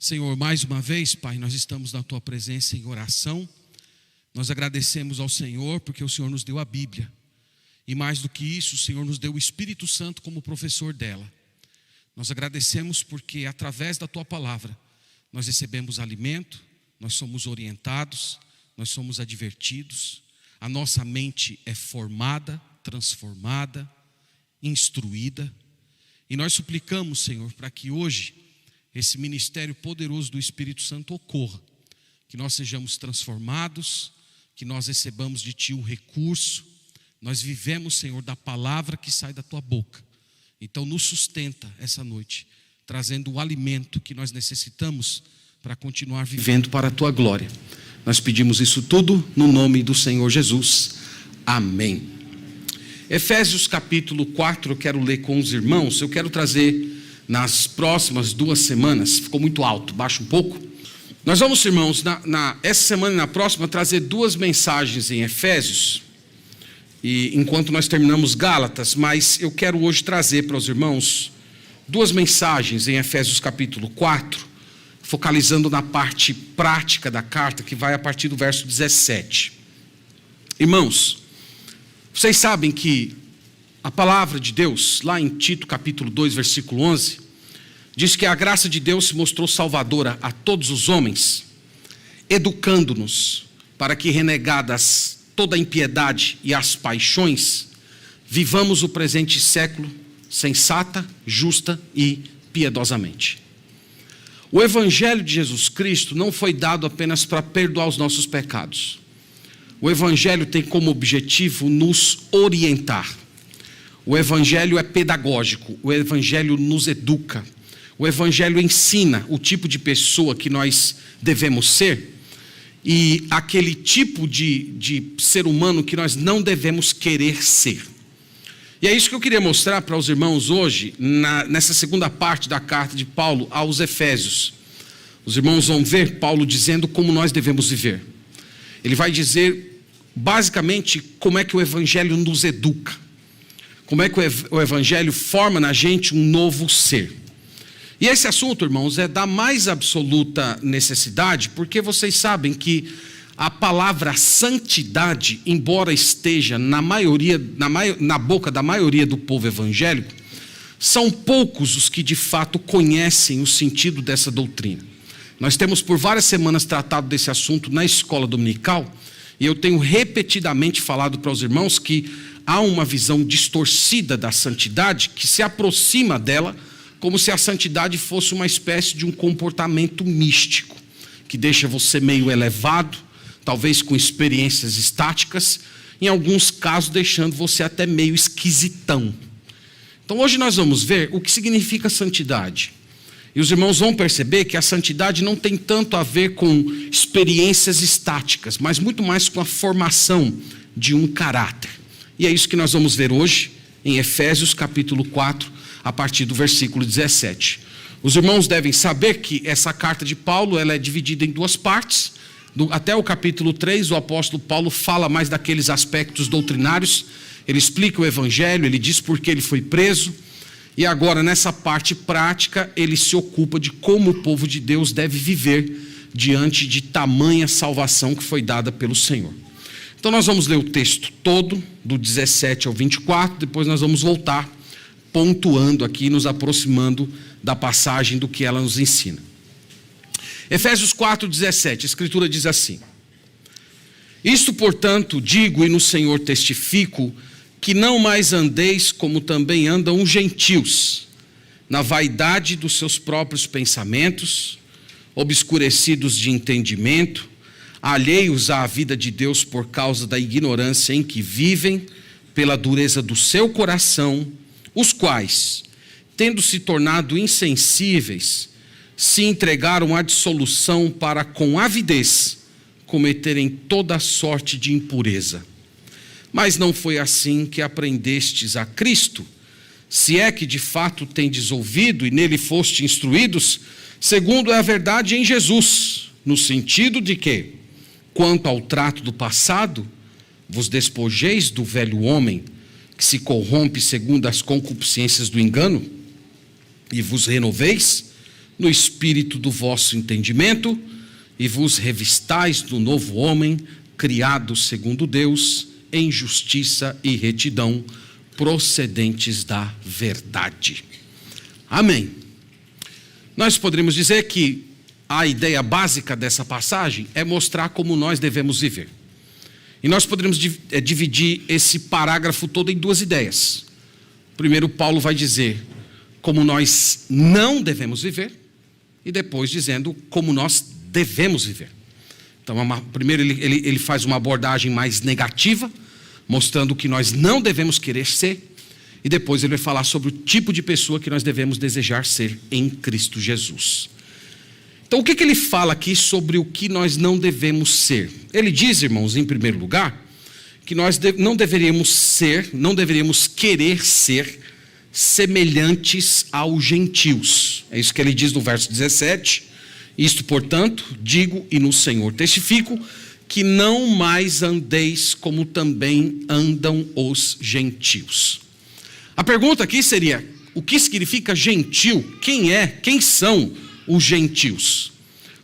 Senhor, mais uma vez, Pai, nós estamos na Tua presença em oração. Nós agradecemos ao Senhor porque o Senhor nos deu a Bíblia. E mais do que isso, o Senhor nos deu o Espírito Santo como professor dela. Nós agradecemos porque através da Tua palavra nós recebemos alimento, nós somos orientados, nós somos advertidos. A nossa mente é formada, transformada, instruída. E nós suplicamos, Senhor, para que hoje esse ministério poderoso do Espírito Santo ocorra. Que nós sejamos transformados, que nós recebamos de Ti um recurso. Nós vivemos, Senhor, da palavra que sai da Tua boca. Então nos sustenta essa noite, trazendo o alimento que nós necessitamos para continuar vivendo para a Tua glória. Nós pedimos isso tudo no nome do Senhor Jesus. Amém. Efésios capítulo 4, eu quero ler com os irmãos. Eu quero trazer nas próximas 2 semanas, ficou muito alto, baixa um pouco. Nós vamos, irmãos, essa semana e na próxima, trazer 2 mensagens em Efésios, e enquanto nós terminamos Gálatas, mas eu quero hoje trazer para os irmãos 2 mensagens em Efésios capítulo 4, focalizando na parte prática da carta, que vai a partir do verso 17. Irmãos, vocês sabem que a palavra de Deus, lá em Tito capítulo 2, versículo 11, diz que a graça de Deus se mostrou salvadora a todos os homens, educando-nos para que, renegadas toda a impiedade e as paixões, vivamos o presente século sensata, justa e piedosamente. O Evangelho de Jesus Cristo não foi dado apenas para perdoar os nossos pecados. O Evangelho tem como objetivo nos orientar. O Evangelho é pedagógico, o Evangelho nos educa. O Evangelho ensina o tipo de pessoa que nós devemos ser e aquele tipo de ser humano que nós não devemos querer ser. E é isso que eu queria mostrar para os irmãos hoje, nessa segunda parte da carta de Paulo aos Efésios. Os irmãos vão ver Paulo dizendo como nós devemos viver. Ele vai dizer basicamente como é que o Evangelho nos educa. Como é que o Evangelho forma na gente um novo ser. E esse assunto, irmãos, é da mais absoluta necessidade, porque vocês sabem que a palavra santidade, embora esteja na boca da maioria do povo evangélico, são poucos os que de fato conhecem o sentido dessa doutrina. Nós temos por várias semanas tratado desse assunto na escola dominical, e eu tenho repetidamente falado para os irmãos que há uma visão distorcida da santidade que se aproxima dela como se a santidade fosse uma espécie de um comportamento místico, que deixa você meio elevado, talvez com experiências estáticas, em alguns casos deixando você até meio esquisitão. Então hoje nós vamos ver o que significa santidade. E os irmãos vão perceber que a santidade não tem tanto a ver com experiências estáticas, mas muito mais com a formação de um caráter. E é isso que nós vamos ver hoje em Efésios capítulo 4, a partir do versículo 17. Os irmãos devem saber que essa carta de Paulo ela é dividida em 2 partes. Até o capítulo 3, o apóstolo Paulo fala mais daqueles aspectos doutrinários. Ele explica o Evangelho, ele diz por que ele foi preso. E agora, nessa parte prática, ele se ocupa de como o povo de Deus deve viver diante de tamanha salvação que foi dada pelo Senhor. Então nós vamos ler o texto todo, do 17 ao 24, depois nós vamos voltar, pontuando aqui, nos aproximando da passagem do que ela nos ensina. Efésios 4:17, a Escritura diz assim: Isto, portanto, digo e no Senhor testifico, que não mais andeis como também andam os gentios, na vaidade dos seus próprios pensamentos, obscurecidos de entendimento, alheios à vida de Deus por causa da ignorância em que vivem, pela dureza do seu coração, os quais, tendo se tornado insensíveis, se entregaram à dissolução para com avidez cometerem toda sorte de impureza. Mas não foi assim que aprendestes a Cristo, se é que de fato tendes ouvido e nele foste instruídos, segundo é a verdade em Jesus, no sentido de que, quanto ao trato do passado, vos despojeis do velho homem, que se corrompe segundo as concupiscências do engano, e vos renoveis no espírito do vosso entendimento e vos revistais do novo homem, criado segundo Deus, em justiça e retidão, procedentes da verdade. Amém. Nós poderíamos dizer que a ideia básica dessa passagem é mostrar como nós devemos viver. E nós poderíamos dividir esse parágrafo todo em duas ideias. Primeiro, Paulo vai dizer como nós não devemos viver, e depois dizendo como nós devemos viver. Então, primeiro ele faz uma abordagem mais negativa, mostrando o que nós não devemos querer ser, e depois ele vai falar sobre o tipo de pessoa que nós devemos desejar ser em Cristo Jesus. Então, o que ele fala aqui sobre o que nós não devemos ser? Ele diz, irmãos, em primeiro lugar, que nós não deveríamos querer ser semelhantes aos gentios. É isso que ele diz no verso 17. Isto, portanto, digo e no Senhor testifico, que não mais andeis como também andam os gentios. A pergunta aqui seria, o que significa gentil? Quem são os gentios?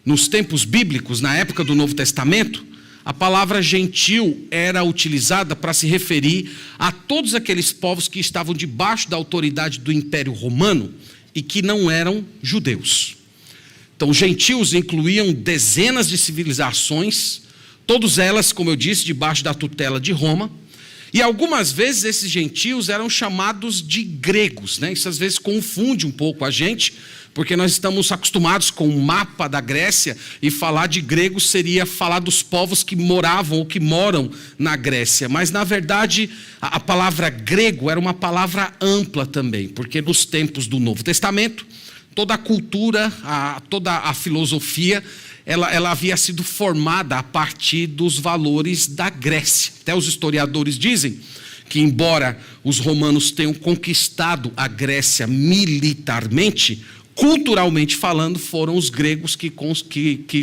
Nos tempos bíblicos, na época do Novo Testamento, a palavra gentil era utilizada para se referir a todos aqueles povos que estavam debaixo da autoridade do Império Romano e que não eram judeus. Então, gentios incluíam dezenas de civilizações, todas elas, como eu disse, debaixo da tutela de Roma. E algumas vezes esses gentios eram chamados de gregos, né? Isso às vezes confunde um pouco a gente, porque nós estamos acostumados com o mapa da Grécia, e falar de gregos seria falar dos povos que moravam ou que moram na Grécia. Mas, na verdade, a palavra grego era uma palavra ampla também, porque nos tempos do Novo Testamento, toda a cultura, toda a filosofia, ela havia sido formada a partir dos valores da Grécia. Até os historiadores dizem que, embora os romanos tenham conquistado a Grécia militarmente, culturalmente falando, foram os gregos que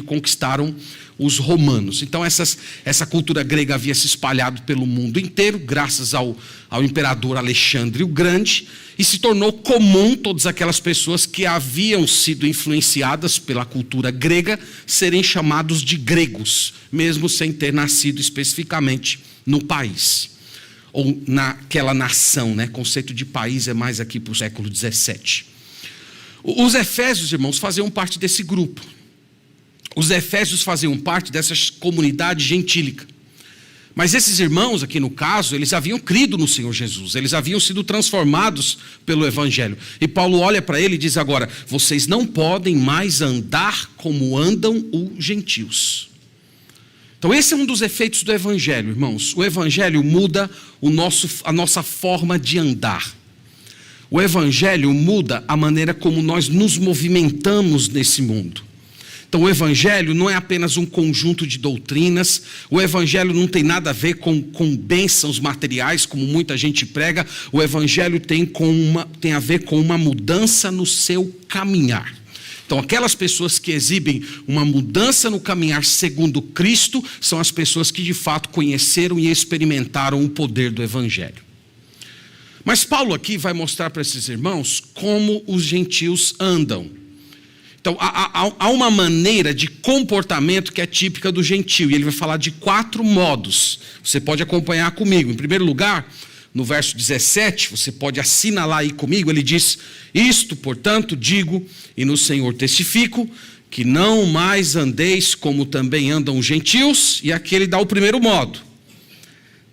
conquistaram os romanos. Então essa cultura grega havia se espalhado pelo mundo inteiro, graças ao imperador Alexandre o Grande, e se tornou comum todas aquelas pessoas que haviam sido influenciadas pela cultura grega serem chamados de gregos, mesmo sem ter nascido especificamente no país, ou naquela nação, né? O conceito de país é mais aqui para o século 17. Os efésios, irmãos, faziam parte desse grupo. Os efésios faziam parte dessa comunidade gentílica. Mas esses irmãos, aqui no caso, eles haviam crido no Senhor Jesus. Eles haviam sido transformados pelo Evangelho. E Paulo olha para ele e diz agora, vocês não podem mais andar como andam os gentios. Então esse é um dos efeitos do Evangelho, irmãos. O Evangelho muda a nossa forma de andar. O Evangelho muda a maneira como nós nos movimentamos nesse mundo. Então o Evangelho não é apenas um conjunto de doutrinas, o Evangelho não tem nada a ver com bênçãos materiais, como muita gente prega. O Evangelho tem a ver com uma mudança no seu caminhar. Então aquelas pessoas que exibem uma mudança no caminhar segundo Cristo, são as pessoas que de fato conheceram e experimentaram o poder do Evangelho. Mas Paulo aqui vai mostrar para esses irmãos como os gentios andam. Então, há uma maneira de comportamento que é típica do gentio, e ele vai falar de 4 modos. Você pode acompanhar comigo. Em primeiro lugar, no verso 17, você pode assinalar aí comigo, ele diz, isto, portanto, digo, e no Senhor testifico, que não mais andeis como também andam os gentios, e aqui ele dá o primeiro modo,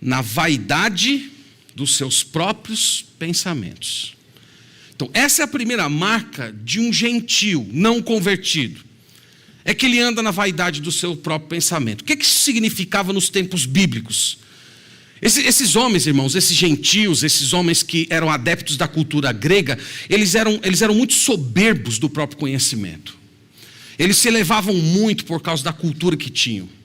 na vaidade dos seus próprios pensamentos. Então, essa é a primeira marca de um gentio não convertido. É que ele anda na vaidade do seu próprio pensamento. O que isso significava nos tempos bíblicos? Esses homens, irmãos, esses gentios, esses homens que eram adeptos da cultura grega, eles eram muito soberbos do próprio conhecimento. Eles se elevavam muito por causa da cultura que tinham.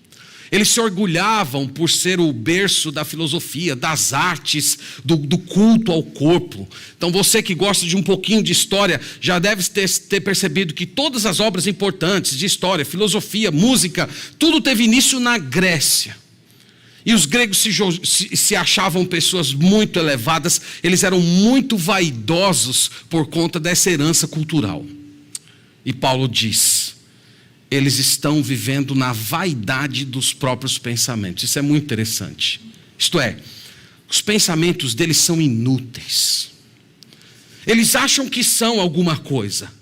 Eles se orgulhavam por ser o berço da filosofia, das artes, do culto ao corpo. Então você que gosta de um pouquinho de história, já deve ter percebido que todas as obras importantes de história, filosofia, música, tudo teve início na Grécia. E os gregos se achavam pessoas muito elevadas, eles eram muito vaidosos por conta dessa herança cultural. E Paulo diz: eles estão vivendo na vaidade dos próprios pensamentos. Isso é muito interessante. Isto é, os pensamentos deles são inúteis. Eles acham que são alguma coisa.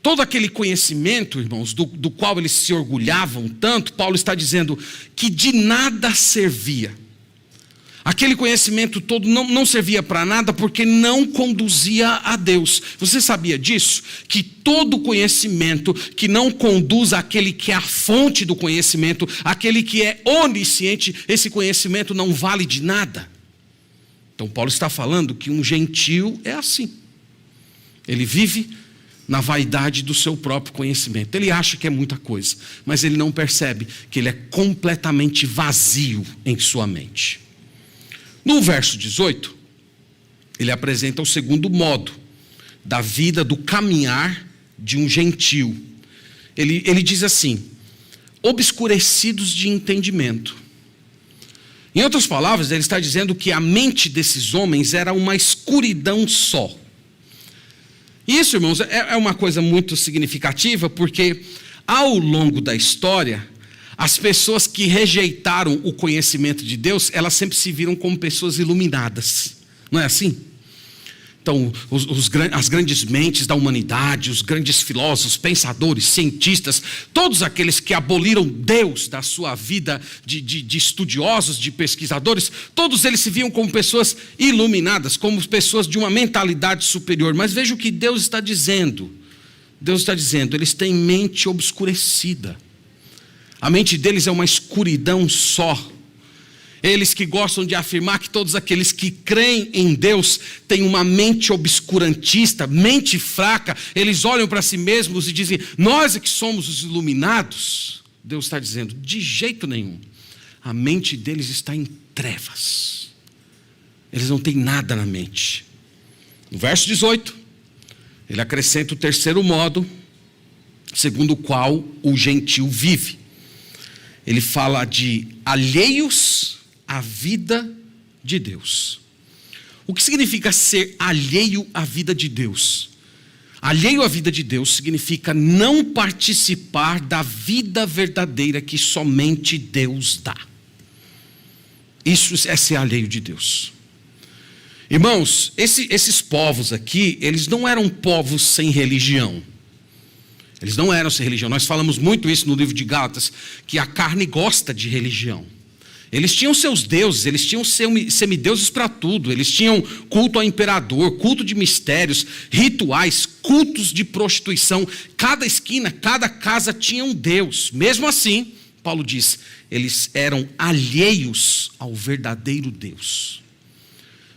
Todo aquele conhecimento, irmãos, do qual eles se orgulhavam tanto, Paulo está dizendo que de nada servia. Aquele conhecimento todo não servia para nada porque não conduzia a Deus. Você sabia disso? Que todo conhecimento que não conduz àquele que é a fonte do conhecimento, aquele que é onisciente, esse conhecimento não vale de nada. Então Paulo está falando que um gentio é assim. Ele vive na vaidade do seu próprio conhecimento. Ele acha que é muita coisa, mas ele não percebe que ele é completamente vazio em sua mente. No verso 18, ele apresenta o segundo modo da vida, do caminhar de um gentio. Ele diz assim: obscurecidos de entendimento. Em outras palavras, ele está dizendo que a mente desses homens era uma escuridão só. Isso, irmãos, é uma coisa muito significativa, porque ao longo da história, as pessoas que rejeitaram o conhecimento de Deus, elas sempre se viram como pessoas iluminadas. Não é assim? Então, as grandes mentes da humanidade, os grandes filósofos, pensadores, cientistas, todos aqueles que aboliram Deus da sua vida de estudiosos, de pesquisadores, todos eles se viam como pessoas iluminadas, como pessoas de uma mentalidade superior. Mas veja o que Deus está dizendo. Deus está dizendo, eles têm mente obscurecida. A mente deles é uma escuridão só. Eles que gostam de afirmar que todos aqueles que creem em Deus têm uma mente obscurantista, mente fraca, eles olham para si mesmos e dizem: nós é que somos os iluminados. Deus está dizendo: de jeito nenhum. A mente deles está em trevas. Eles não têm nada na mente. No verso 18, ele acrescenta o terceiro modo, segundo o qual o gentio vive. Ele fala de alheios à vida de Deus. O que significa ser alheio à vida de Deus? Alheio à vida de Deus significa não participar da vida verdadeira que somente Deus dá. Isso é ser alheio de Deus. Irmãos, esses povos aqui, eles não eram povos sem religião. Eles não eram sem religião. Nós falamos muito isso no livro de Gálatas, que a carne gosta de religião. Eles tinham seus deuses, eles tinham semideuses para tudo. Eles tinham culto ao imperador, culto de mistérios, rituais, cultos de prostituição. Cada esquina, cada casa tinha um Deus. Mesmo assim, Paulo diz, eles eram alheios ao verdadeiro Deus.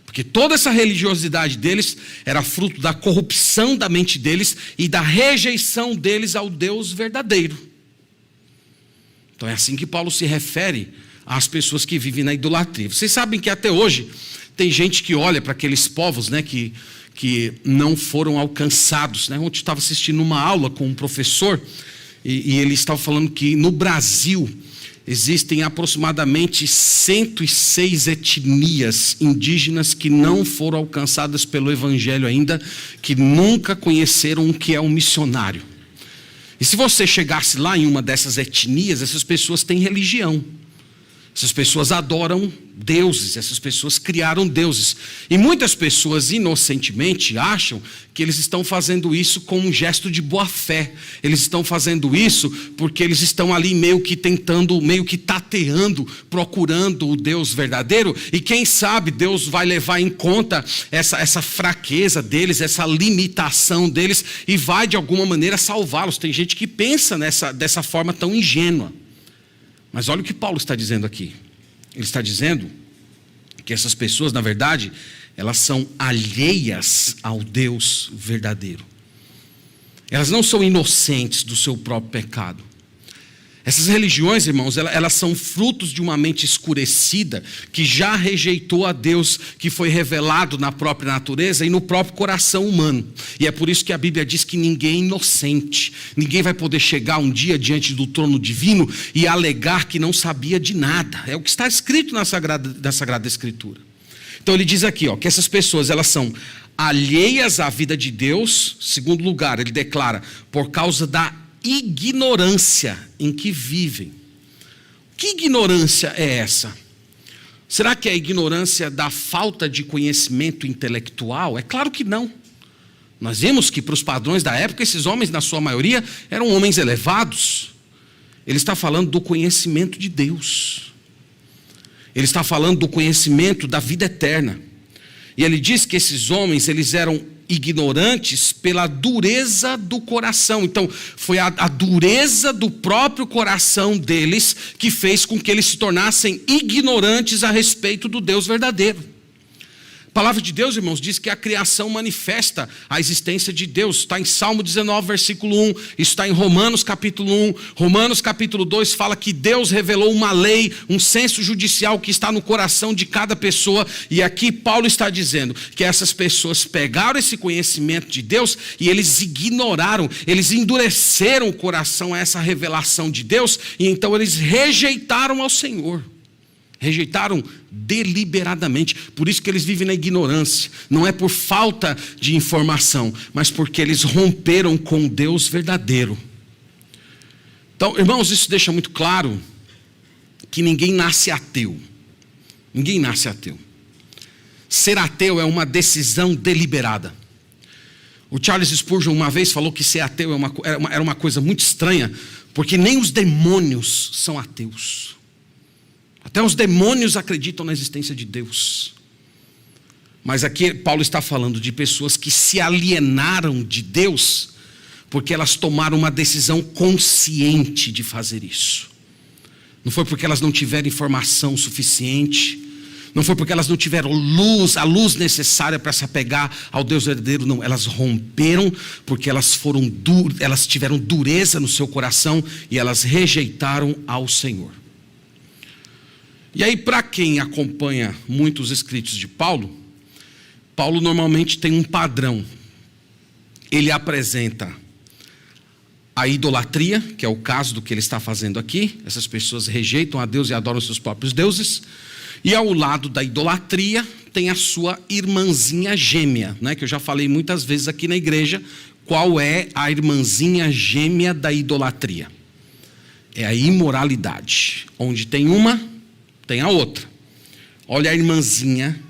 Porque toda essa religiosidade deles era fruto da corrupção da mente deles e da rejeição deles ao Deus verdadeiro. Então é assim que Paulo se refere às pessoas que vivem na idolatria. Vocês sabem que até hoje tem gente que olha para aqueles povos, né, que não foram alcançados. Né? Ontem eu estava assistindo uma aula com um professor e ele estava falando que no Brasil existem aproximadamente 106 etnias indígenas que não foram alcançadas pelo Evangelho ainda, que nunca conheceram o que é um missionário. E se você chegasse lá em uma dessas etnias, essas pessoas têm religião. Essas pessoas adoram deuses, essas pessoas criaram deuses. E muitas pessoas inocentemente acham que eles estão fazendo isso com um gesto de boa fé. Eles estão fazendo isso porque eles estão ali meio que tentando, meio que tateando, procurando o Deus verdadeiro. E quem sabe Deus vai levar em conta essa fraqueza deles, essa limitação deles e vai de alguma maneira salvá-los. Tem gente que pensa dessa forma tão ingênua. Mas olha o que Paulo está dizendo aqui. Ele está dizendo que essas pessoas, na verdade, elas são alheias ao Deus verdadeiro. Elas não são inocentes do seu próprio pecado. Essas religiões, irmãos, elas são frutos de uma mente escurecida que já rejeitou a Deus que foi revelado na própria natureza e no próprio coração humano. E é por isso que a Bíblia diz que ninguém é inocente. Ninguém vai poder chegar um dia diante do trono divino e alegar que não sabia de nada. É o que está escrito na Sagrada Escritura. Então ele diz aqui, que essas pessoas, elas são alheias à vida de Deus. Segundo lugar, ele declara, por causa da ignorância em que vivem. Que ignorância é essa? Será que é a ignorância da falta de conhecimento intelectual? É claro que não. Nós vimos que, para os padrões da época, esses homens, na sua maioria, eram homens elevados. Ele está falando do conhecimento de Deus. Ele está falando do conhecimento da vida eterna. E ele diz que esses homens, eles eram ignorantes pela dureza do coração. Então, foi a dureza do próprio coração deles que fez com que eles se tornassem ignorantes a respeito do Deus verdadeiro. A palavra de Deus, irmãos, diz que a criação manifesta a existência de Deus. Está em Salmo 19, versículo 1. Isso está em Romanos capítulo 1. Romanos capítulo 2 fala que Deus revelou uma lei, um senso judicial que está no coração de cada pessoa. E aqui Paulo está dizendo que essas pessoas pegaram esse conhecimento de Deus e eles ignoraram, eles endureceram o coração a essa revelação de Deus. E então eles rejeitaram ao Senhor. Rejeitaram deliberadamente. Por isso que eles vivem na ignorância. Não é por falta de informação, mas porque eles romperam com Deus verdadeiro. Então, irmãos, isso deixa muito claro que ninguém nasce ateu. Ninguém nasce ateu. Ser ateu é uma decisão deliberada. O Charles Spurgeon uma vez falou que ser ateu era uma coisa muito estranha, porque nem os demônios são ateus. Até os demônios acreditam na existência de Deus. Mas aqui Paulo está falando de pessoas que se alienaram de Deus, porque elas tomaram uma decisão consciente de fazer isso. Não foi porque elas não tiveram informação suficiente, não foi porque elas não tiveram a luz necessária para se apegar ao Deus verdadeiro, não. Elas romperam porque elas tiveram dureza no seu coração e elas rejeitaram ao Senhor. E aí, para quem acompanha muitos escritos de Paulo, Paulo normalmente tem um padrão. Ele apresenta a idolatria, que é o caso do que ele está fazendo aqui. Essas pessoas rejeitam a Deus e adoram seus próprios deuses. E ao lado da idolatria tem a sua irmãzinha gêmea, né? Que eu já falei muitas vezes aqui na igreja. Qual é a irmãzinha gêmea da idolatria? É a imoralidade. Onde tem uma, tem a outra. Olha a irmãzinha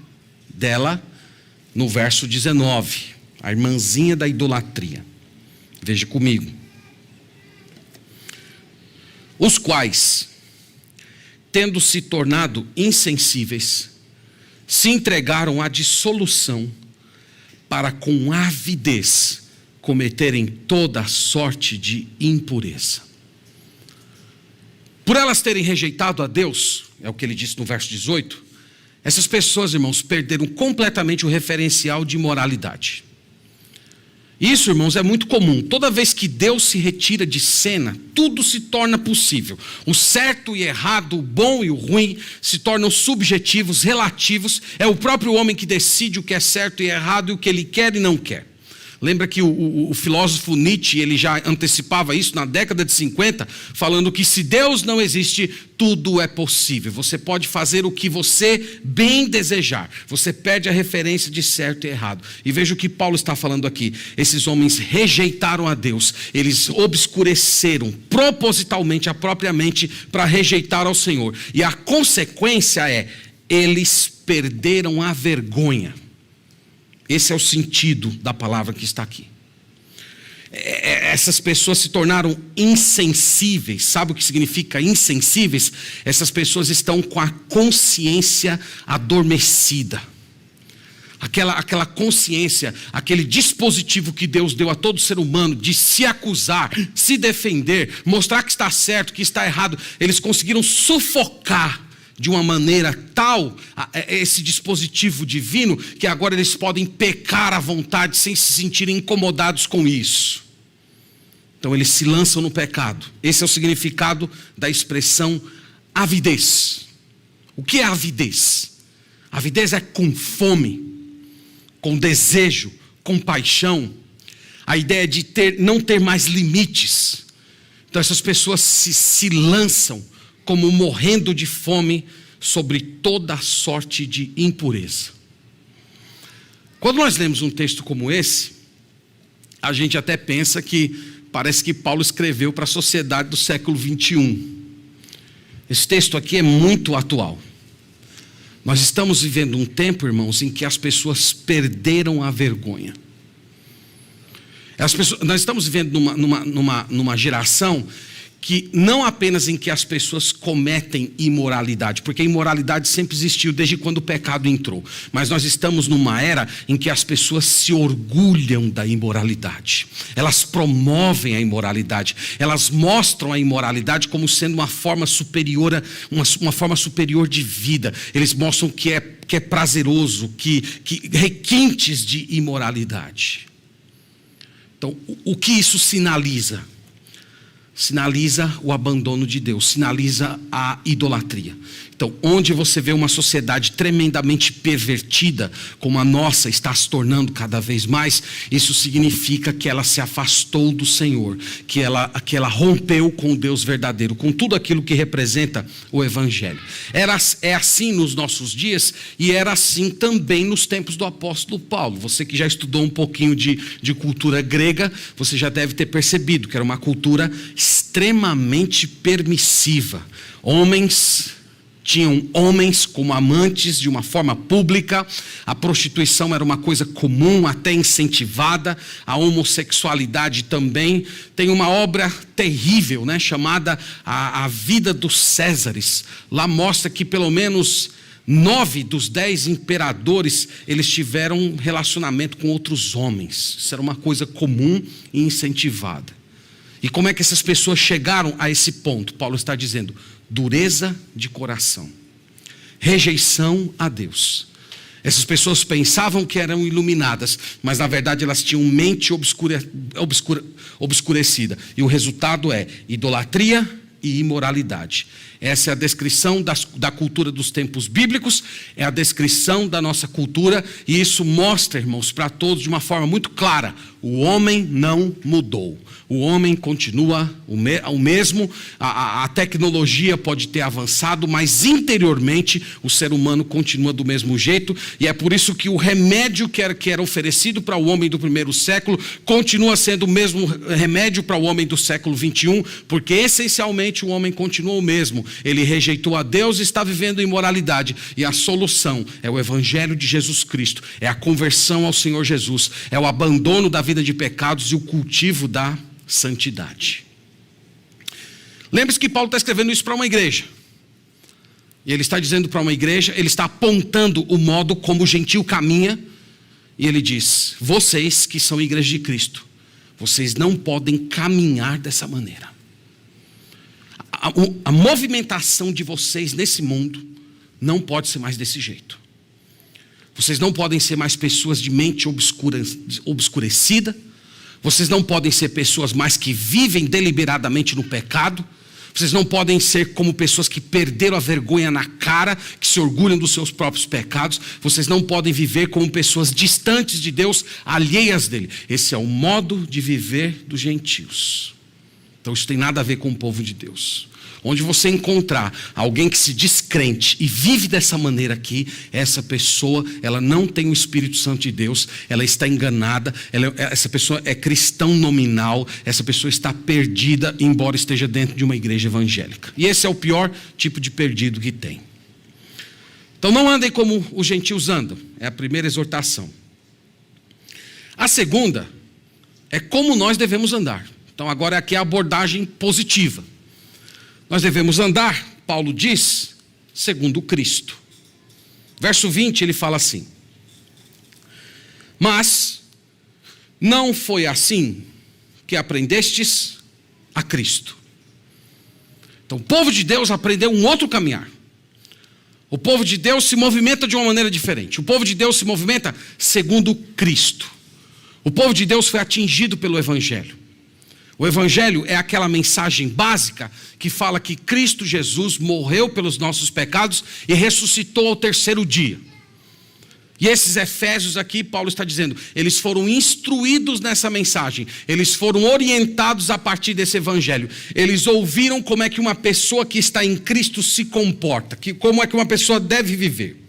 dela no verso 19. A irmãzinha da idolatria. Veja comigo. Os quais, tendo se tornado insensíveis, se entregaram à dissolução para com avidez cometerem toda sorte de impureza. Por elas terem rejeitado a Deus, é o que ele disse no verso 18, essas pessoas, irmãos, perderam completamente o referencial de moralidade. Isso, irmãos, é muito comum. Toda vez que Deus se retira de cena, tudo se torna possível. O certo e errado, o bom e o ruim se tornam subjetivos, relativos. É o próprio homem que decide o que é certo e errado e o que ele quer e não quer. Lembra que o filósofo Nietzsche, ele já antecipava isso na década de 50, falando que se Deus não existe, tudo é possível. Você pode fazer o que você bem desejar. Você perde a referência de certo e errado. E veja o que Paulo está falando aqui. Esses homens rejeitaram a Deus. Eles obscureceram propositalmente a própria mente para rejeitar ao Senhor. E a consequência é, eles perderam a vergonha. Esse é o sentido da palavra que está aqui. Essas pessoas se tornaram insensíveis. Sabe o que significa insensíveis? Essas pessoas estão com a consciência adormecida. Aquela consciência, aquele dispositivo que Deus deu a todo ser humano de se acusar, se defender, mostrar que está certo, que está errado. Eles conseguiram sufocar de uma maneira tal esse dispositivo divino, que agora eles podem pecar à vontade sem se sentirem incomodados com isso. Então eles se lançam no pecado. Esse é o significado da expressão avidez. O que é avidez? Avidez é com fome, com desejo, com paixão. A ideia de não ter mais limites. Então essas pessoas se lançam como morrendo de fome sobre toda sorte de impureza. Quando nós lemos um texto como esse, a gente até pensa que parece que Paulo escreveu para a sociedade do século 21. Esse texto aqui é muito atual. Nós estamos vivendo um tempo, irmãos, em que as pessoas perderam a vergonha. Nós estamos vivendo numa geração que não apenas em que as pessoas cometem imoralidade, porque a imoralidade sempre existiu desde quando o pecado entrou, mas nós estamos numa era em que as pessoas se orgulham da imoralidade, elas promovem a imoralidade, elas mostram a imoralidade como sendo uma forma superior, uma forma superior de vida. Eles mostram que é prazeroso, que requintes de imoralidade. Então, o que isso sinaliza? Sinaliza o abandono de Deus, sinaliza a idolatria. Então, onde você vê uma sociedade tremendamente pervertida, como a nossa está se tornando cada vez mais, isso significa que ela se afastou do Senhor, que ela rompeu com o Deus verdadeiro, com tudo aquilo que representa o Evangelho. É assim nos nossos dias e era assim também nos tempos do apóstolo Paulo. Você que já estudou um pouquinho de cultura grega, você já deve ter percebido que era uma cultura extremamente permissiva. Tinham homens como amantes de uma forma pública, a prostituição era uma coisa comum, até incentivada, a homossexualidade também. Tem uma obra terrível, chamada a Vida dos Césares. Lá mostra que pelo menos 9 dos 10 imperadores, eles tiveram relacionamento com outros homens. Isso era uma coisa comum e incentivada. E como é que essas pessoas chegaram a esse ponto? Paulo está dizendo: dureza de coração, rejeição a Deus. Essas pessoas pensavam que eram iluminadas, mas na verdade elas tinham mente obscurecida. E o resultado é idolatria e imoralidade. Essa é a descrição da cultura dos tempos bíblicos, é a descrição da nossa cultura, e isso mostra, irmãos, para todos de uma forma muito clara: o homem não mudou. O homem continua o mesmo, a tecnologia pode ter avançado, mas interiormente o ser humano continua do mesmo jeito, e é por isso que o remédio que era oferecido para o homem do primeiro século continua sendo o mesmo remédio para o homem do século 21, porque essencialmente o homem continua o mesmo. Ele rejeitou a Deus e está vivendo imoralidade, e a solução é o Evangelho de Jesus Cristo, é a conversão ao Senhor Jesus, é o abandono da vida de pecados e o cultivo da santidade. Lembre-se que Paulo está escrevendo isso para uma igreja, e ele está dizendo para uma igreja, ele está apontando o modo como o gentio caminha, e ele diz: vocês que são igreja de Cristo, vocês não podem caminhar dessa maneira. A movimentação de vocês nesse mundo não pode ser mais desse jeito. Vocês não podem ser mais pessoas de mente obscurecida. Vocês não podem ser pessoas mais que vivem deliberadamente no pecado. Vocês não podem ser como pessoas que perderam a vergonha na cara, que se orgulham dos seus próprios pecados. Vocês não podem viver como pessoas distantes de Deus, alheias dele. Esse é o modo de viver dos gentios. Então isso tem nada a ver com o povo de Deus. Onde você encontrar alguém que se diz crente e vive dessa maneira aqui, essa pessoa, ela não tem o Espírito Santo de Deus, ela está enganada, essa pessoa é cristão nominal, essa pessoa está perdida, embora esteja dentro de uma igreja evangélica. E esse é o pior tipo de perdido que tem. Então não andem como os gentios andam, é a primeira exortação. A segunda é como nós devemos andar. Então agora aqui é a abordagem positiva. Nós devemos andar, Paulo diz, segundo Cristo. Verso 20 ele fala assim: mas não foi assim que aprendestes a Cristo. Então o povo de Deus aprendeu um outro caminhar. O povo de Deus se movimenta de uma maneira diferente. O povo de Deus se movimenta segundo Cristo. O povo de Deus foi atingido pelo Evangelho. O Evangelho é aquela mensagem básica que fala que Cristo Jesus morreu pelos nossos pecados e ressuscitou ao terceiro dia. E esses Efésios aqui, Paulo está dizendo, eles foram instruídos nessa mensagem, eles foram orientados a partir desse Evangelho. Eles ouviram como é que uma pessoa que está em Cristo se comporta, como é que uma pessoa deve viver.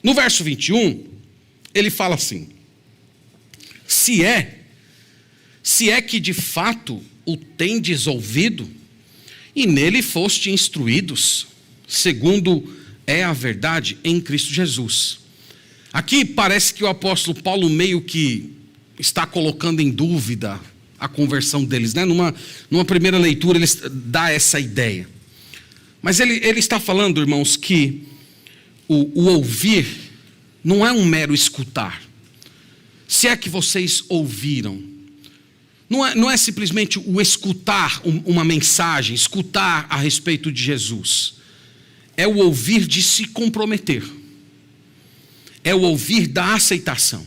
No verso 21, ele fala assim: se é que de fato o tendes ouvido, e nele foste instruídos, segundo é a verdade em Cristo Jesus. Aqui parece que o apóstolo Paulo meio que está colocando em dúvida a conversão deles, né? Numa primeira leitura ele dá essa ideia. Mas ele está falando, irmãos, que o ouvir não é um mero escutar. Se é que vocês ouviram, não é simplesmente o escutar uma mensagem, escutar a respeito de Jesus. É o ouvir de se comprometer. É o ouvir da aceitação.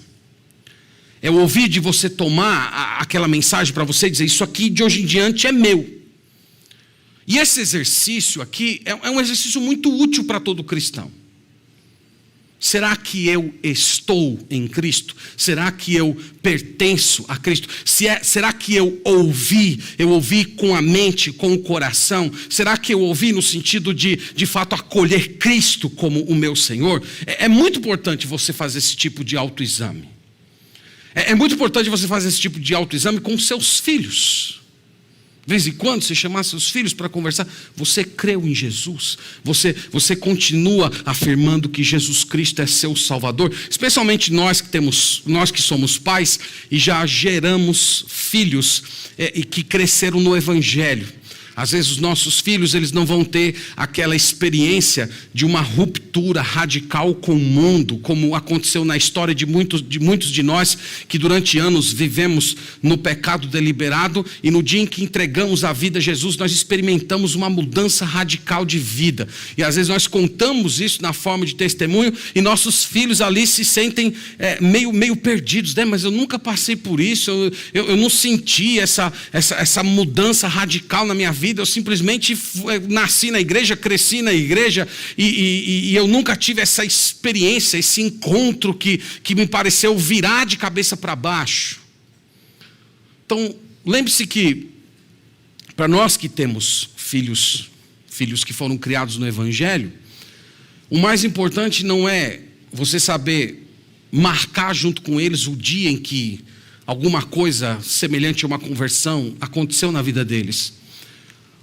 É o ouvir de você tomar aquela mensagem para você dizer: isso aqui de hoje em diante é meu. E esse exercício aqui é um exercício muito útil para todo cristão. Será que eu estou em Cristo? Será que eu pertenço a Cristo? Será que eu ouvi com a mente, com o coração? Será que eu ouvi no sentido de fato acolher Cristo como o meu Senhor? É muito importante você fazer esse tipo de autoexame. É muito importante você fazer esse tipo de autoexame com seus filhos. De vez em quando, você chamar seus filhos para conversar. Você creu em Jesus? Você continua afirmando que Jesus Cristo é seu Salvador? Especialmente nós que somos pais e já geramos filhos e que cresceram no Evangelho. Às vezes os nossos filhos, eles não vão ter aquela experiência de uma ruptura radical com o mundo, como aconteceu na história de muitos de nós, que durante anos vivemos no pecado deliberado, e no dia em que entregamos a vida a Jesus, nós experimentamos uma mudança radical de vida. E às vezes nós contamos isso na forma de testemunho, e nossos filhos ali se sentem meio perdidos, né? Mas eu nunca passei por isso, eu não senti essa mudança radical na minha vida. Eu simplesmente nasci na igreja, cresci na igreja e eu nunca tive essa experiência, esse encontro que me pareceu virar de cabeça para baixo. Então, lembre-se que para nós que temos filhos que foram criados no Evangelho, o mais importante não é você saber marcar junto com eles o dia em que alguma coisa semelhante a uma conversão aconteceu na vida deles.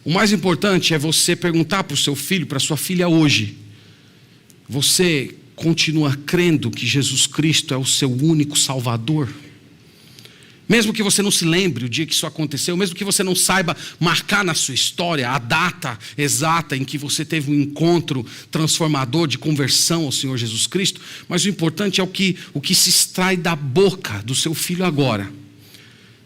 O mais importante é você perguntar para o seu filho, para a sua filha hoje: você continua crendo que Jesus Cristo é o seu único Salvador? Mesmo que você não se lembre o dia que isso aconteceu, mesmo que você não saiba marcar na sua história a data exata em que você teve um encontro transformador de conversão ao Senhor Jesus Cristo, mas o importante é o que se extrai da boca do seu filho agora.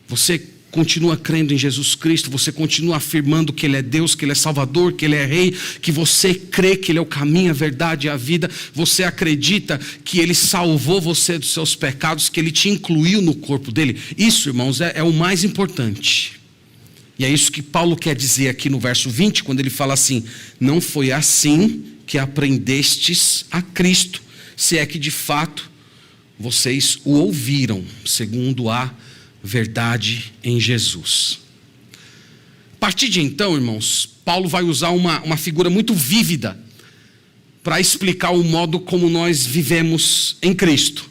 Você continua crendo em Jesus Cristo, você continua afirmando que Ele é Deus, que Ele é Salvador, que Ele é Rei, que você crê que Ele é o caminho, a verdade e a vida, você acredita que Ele salvou você dos seus pecados, que Ele te incluiu no corpo dEle. Isso, irmãos, é o mais importante. E é isso que Paulo quer dizer aqui no verso 20, quando ele fala assim: não foi assim que aprendestes a Cristo, se é que de fato vocês o ouviram, segundo a verdade em Jesus. A partir de então, irmãos, Paulo vai usar uma figura muito vívida para explicar o modo como nós vivemos em Cristo.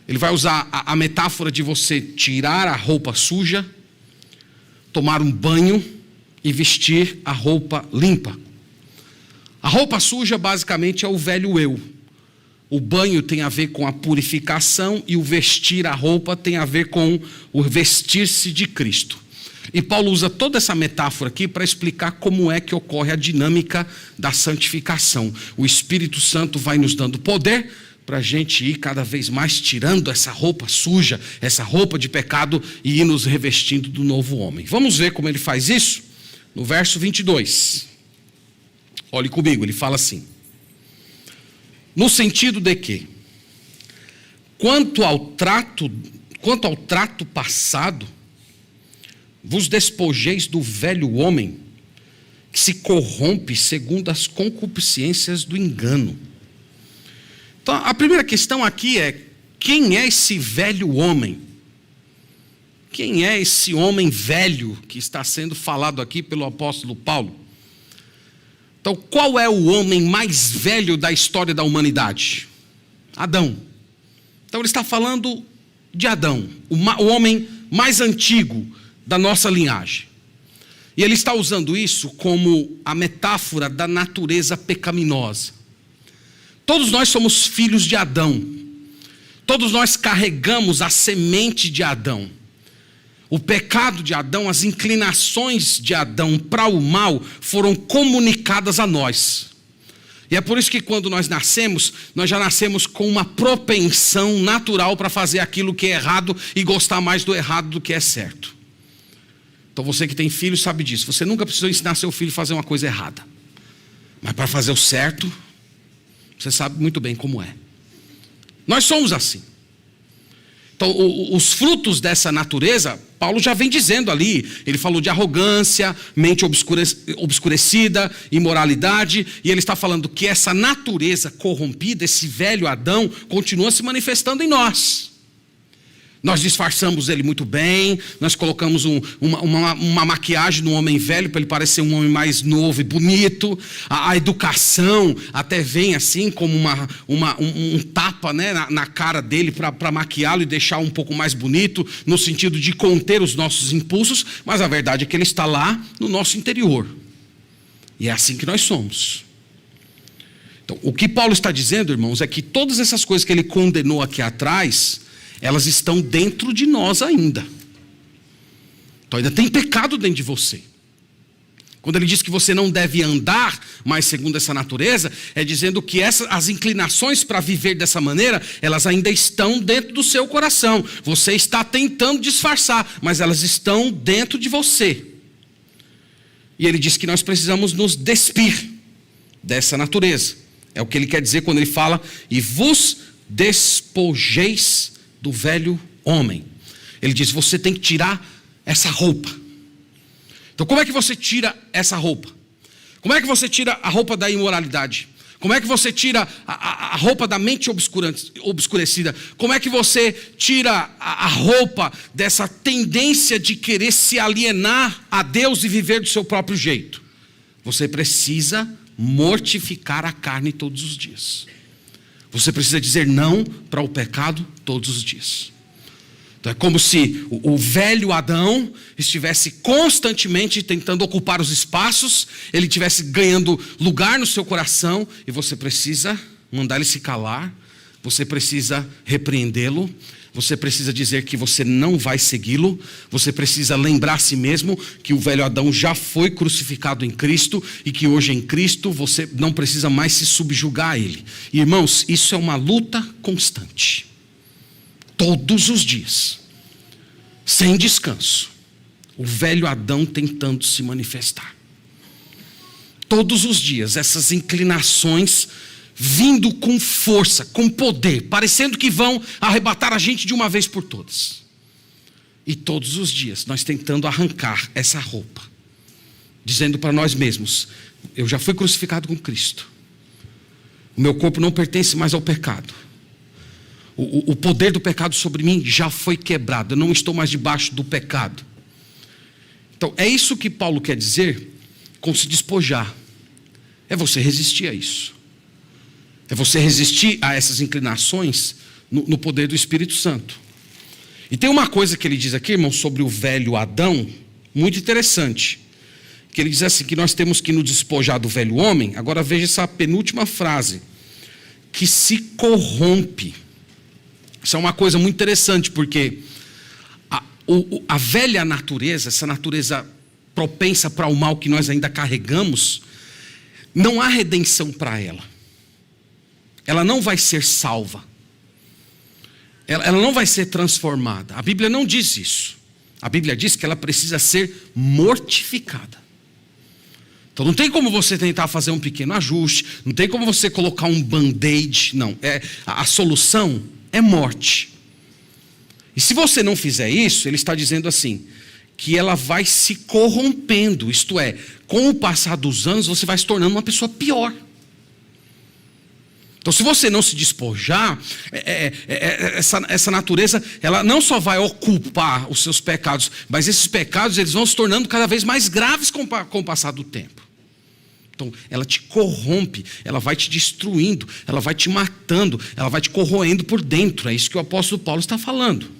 Ele vai usar a metáfora de você tirar a roupa suja, tomar um banho e vestir a roupa limpa. A roupa suja basicamente é o velho eu. O banho tem a ver com a purificação e o vestir a roupa tem a ver com o vestir-se de Cristo. E Paulo usa toda essa metáfora aqui para explicar como é que ocorre a dinâmica da santificação. O Espírito Santo vai nos dando poder para a gente ir cada vez mais tirando essa roupa suja, essa roupa de pecado, e ir nos revestindo do novo homem. Vamos ver como ele faz isso? No verso 22. Olhe comigo, ele fala assim: no sentido de que, quanto ao trato passado, vos despojeis do velho homem, que se corrompe segundo as concupiscências do engano. Então, a primeira questão aqui é: quem é esse velho homem? Quem é esse homem velho que está sendo falado aqui pelo apóstolo Paulo? Então, qual é o homem mais velho da história da humanidade? Adão. Então ele está falando de Adão, o homem mais antigo da nossa linhagem. E ele está usando isso como a metáfora da natureza pecaminosa. Todos nós somos filhos de Adão. Todos nós carregamos a semente de Adão. O pecado de Adão, as inclinações de Adão para o mal foram comunicadas a nós. E é por isso que quando nós nascemos, nós já nascemos com uma propensão natural para fazer aquilo que é errado e gostar mais do errado do que é certo. Então você que tem filho sabe disso. Você nunca precisou ensinar seu filho a fazer uma coisa errada. Mas para fazer o certo, você sabe muito bem como é. Nós somos assim. Então, os frutos dessa natureza, Paulo já vem dizendo ali. Ele falou de arrogância, mente obscurecida, imoralidade. E ele está falando que essa natureza corrompida, esse velho Adão, continua se manifestando em nós. Nós disfarçamos ele muito bem. Nós colocamos uma maquiagem no homem velho para ele parecer um homem mais novo e bonito. A educação até vem assim como um tapa, né, na cara dele para maquiá-lo e deixar um pouco mais bonito, no sentido de conter os nossos impulsos. Mas a verdade é que ele está lá no nosso interior. E é assim que nós somos. Então, o que Paulo está dizendo, irmãos, é que todas essas coisas que ele condenou aqui atrás, elas estão dentro de nós ainda. Então ainda tem pecado dentro de você. Quando ele diz que você não deve andar mais segundo essa natureza, é dizendo que as inclinações para viver dessa maneira, elas ainda estão dentro do seu coração. Você está tentando disfarçar, mas elas estão dentro de você. E ele diz que nós precisamos nos despir dessa natureza. É o que ele quer dizer quando ele fala: e vos despojeis do velho homem. Ele diz: você tem que tirar essa roupa. Então como é que você tira essa roupa? Como é que você tira a roupa da imoralidade? Como é que você tira a roupa da mente obscurecida? Como é que você tira a roupa dessa tendência de querer se alienar a Deus e viver do seu próprio jeito? Você precisa mortificar a carne todos os dias. Você precisa dizer não para o pecado todos os dias. Então é como se o velho Adão estivesse constantemente tentando ocupar os espaços, ele estivesse ganhando lugar no seu coração, e você precisa mandar ele se calar, você precisa repreendê-lo, você precisa dizer que você não vai segui-lo, você precisa lembrar a si mesmo que o velho Adão já foi crucificado em Cristo e que hoje em Cristo você não precisa mais se subjugar a ele. Irmãos, isso é uma luta constante. Todos os dias, sem descanso, o velho Adão tentando se manifestar. Todos os dias, essas inclinações vindo com força, com poder, parecendo que vão arrebatar a gente de uma vez por todas. E todos os dias nós tentando arrancar essa roupa, dizendo para nós mesmos: eu já fui crucificado com Cristo, o meu corpo não pertence mais ao pecado, o poder do pecado sobre mim já foi quebrado, eu não estou mais debaixo do pecado. Então é isso que Paulo quer dizer com se despojar. É você resistir a isso. É você resistir a essas inclinações no poder do Espírito Santo. E tem uma coisa que ele diz aqui, irmão, sobre o velho Adão, muito interessante. Que ele diz assim, que nós temos que nos despojar do velho homem. Agora veja essa penúltima frase: que se corrompe. Isso é uma coisa muito interessante, porque a velha natureza, essa natureza propensa para o mal que nós ainda carregamos, não há redenção para ela. Ela não vai ser salva. Ela não vai ser transformada. A Bíblia não diz isso. A Bíblia diz que ela precisa ser mortificada. Então não tem como você tentar fazer um pequeno ajuste, não tem como você colocar um band-aid, não. A solução é morte. E se você não fizer isso, ele está dizendo assim, que ela vai se corrompendo, isto é, com o passar dos anos você vai se tornando uma pessoa pior. Então, se você não se despojar, essa natureza, ela não só vai ocupar os seus pecados, mas esses pecados eles vão se tornando cada vez mais graves com o passar do tempo. Então, ela te corrompe, ela vai te destruindo, ela vai te matando, ela vai te corroendo por dentro. É isso que o apóstolo Paulo está falando.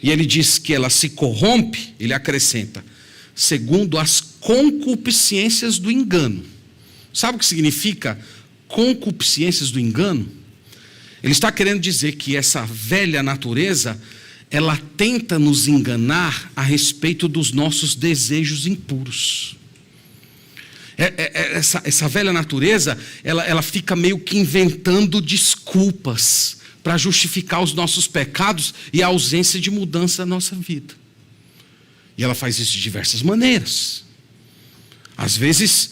E ele diz que ela se corrompe, ele acrescenta, segundo as concupiscências do engano. Sabe o que significa concupiscências do engano? Ele está querendo dizer que essa velha natureza, ela tenta nos enganar a respeito dos nossos desejos impuros. Essa velha natureza, ela fica meio que inventando desculpas para justificar os nossos pecados e a ausência de mudança na nossa vida. E ela faz isso de diversas maneiras. Às vezes,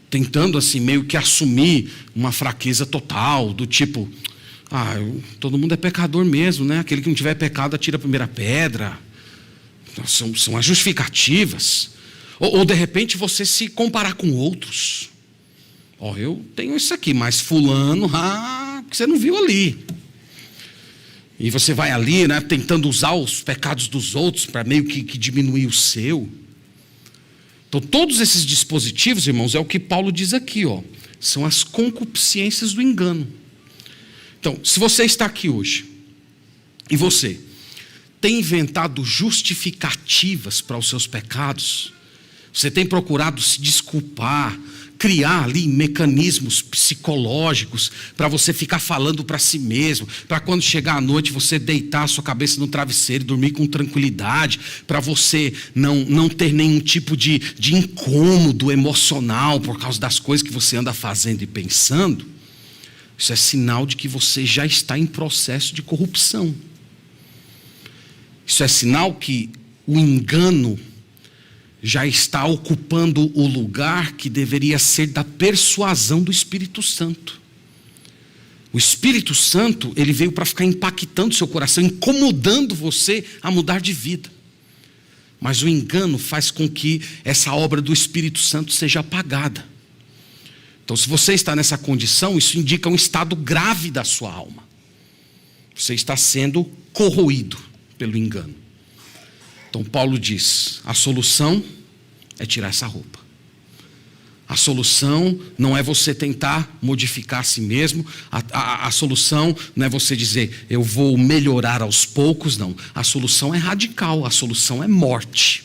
tentando assim meio que assumir uma fraqueza total, do tipo, todo mundo é pecador mesmo, né? Aquele que não tiver pecado atira a primeira pedra. Então, são as justificativas. Ou de repente você se comparar com outros. Eu tenho isso aqui, mas fulano, porque você não viu ali. E você vai ali, né, tentando usar os pecados dos outros para meio que diminuir o seu. Então todos esses dispositivos, irmãos, é o que Paulo diz aqui, são as concupiscências do engano. Então, se você está aqui hoje, e você tem inventado justificativas para os seus pecados, você tem procurado se desculpar, criar ali mecanismos psicológicos para você ficar falando para si mesmo, para quando chegar à noite você deitar a sua cabeça no travesseiro e dormir com tranquilidade, para você não ter nenhum tipo de incômodo emocional por causa das coisas que você anda fazendo e pensando. Isso é sinal de que você já está em processo de corrupção. Isso é sinal que o engano já está ocupando o lugar que deveria ser da persuasão do Espírito Santo. O Espírito Santo, ele veio para ficar impactando seu coração, incomodando você a mudar de vida. Mas o engano faz com que essa obra do Espírito Santo seja apagada. Então, se você está nessa condição, isso indica um estado grave da sua alma. Você está sendo corroído pelo engano. Então Paulo diz, a solução é tirar essa roupa. A solução não é você tentar modificar a si mesmo. A solução não é você dizer, eu vou melhorar aos poucos, não. A solução é radical, a solução é morte.